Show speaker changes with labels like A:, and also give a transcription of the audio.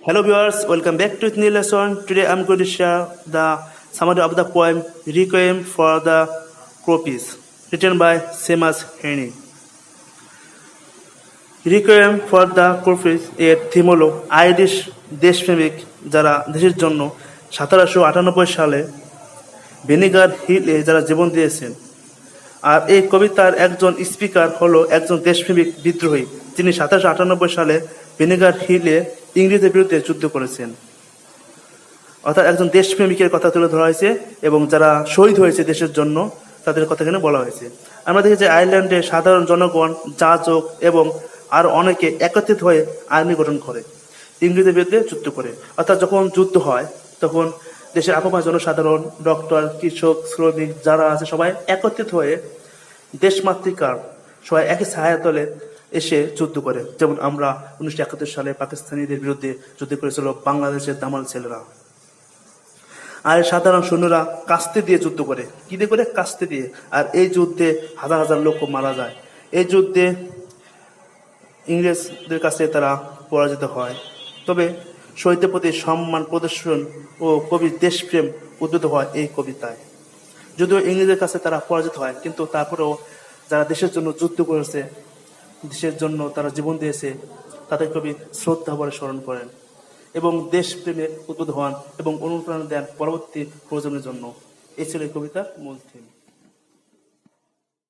A: Hello viewers, welcome back to the new lesson. Today I'm going to share the summary of the poem Requiem for the Croppies, written by Seamus heaney. Requiem for the croppies এর theme হল Irish দেশপ্রেমিক যারা দেশের জন্য 1798 সালে vinegar হিলে যারা জীবন দিয়েছেন। আর এই কবিতার একজন স্পিকার হলো একজন দেশপ্রেমিক বিদ্রোহী, যিনি 1798 সালে ভিনেগার হিলে ইংরেজদের বিরুদ্ধে যুদ্ধ করেছেন। অর্থাৎ একজন দেশপ্রেমিকের কথা তুলে ধরা হয়েছে এবং যারা শহীদ হয়েছে দেশের জন্য তাদের কথা এখানে বলা হয়েছে। আমরা দেখি যে আয়ারল্যান্ডে সাধারণ জনগণ, যাজক এবং আর অনেকে একত্রিত হয়ে আর্মি গঠন করে ইংরেজদের বিরুদ্ধে যুদ্ধ করে। অর্থাৎ যখন যুদ্ধ হয় তখন দেশের আপামর জনসাধারণ, ডক্টর, কৃষক, শ্রমিক যারা আছে সবাই একত্রিত হয়ে দেশমাতৃকার সবাই একই ছায়াতলে এসে যুদ্ধ করে। যেমন আমরা 1971 সালে পাকিস্তানিদের বিরুদ্ধে যুদ্ধ করেছিল বাংলাদেশের দামাল ছেলেরা। আর সাধারণ সৈন্যরা কাস্তে দিয়ে যুদ্ধ করে। কি দিয়ে করে? কাস্তে দিয়ে। আর এই যুদ্ধে হাজার হাজার লোক মারা যায়। এই যুদ্ধে ইংরেজদের কাছে তারা পরাজিত হয়। তবে শহীদদের প্রতি সম্মান প্রদর্শন ও কবির দেশপ্রেম উদ্ভূত হয় এই কবিতায়। যদিও ইংরেজদের কাছে তারা পরাজিত হয়, কিন্তু তারপরেও যারা দেশের জন্য যুদ্ধ করেছে, দেশের জন্য তারা জীবন দিয়েছে, তাদের কবি শ্রদ্ধা ভরে স্মরণ করেন এবং দেশপ্রেমে উদ্বুদ্ধ হন এবং অনুপ্রেরণা দেন পরবর্তী প্রজন্মের জন্য। এই ছিল এই কবিতার মূল থিম।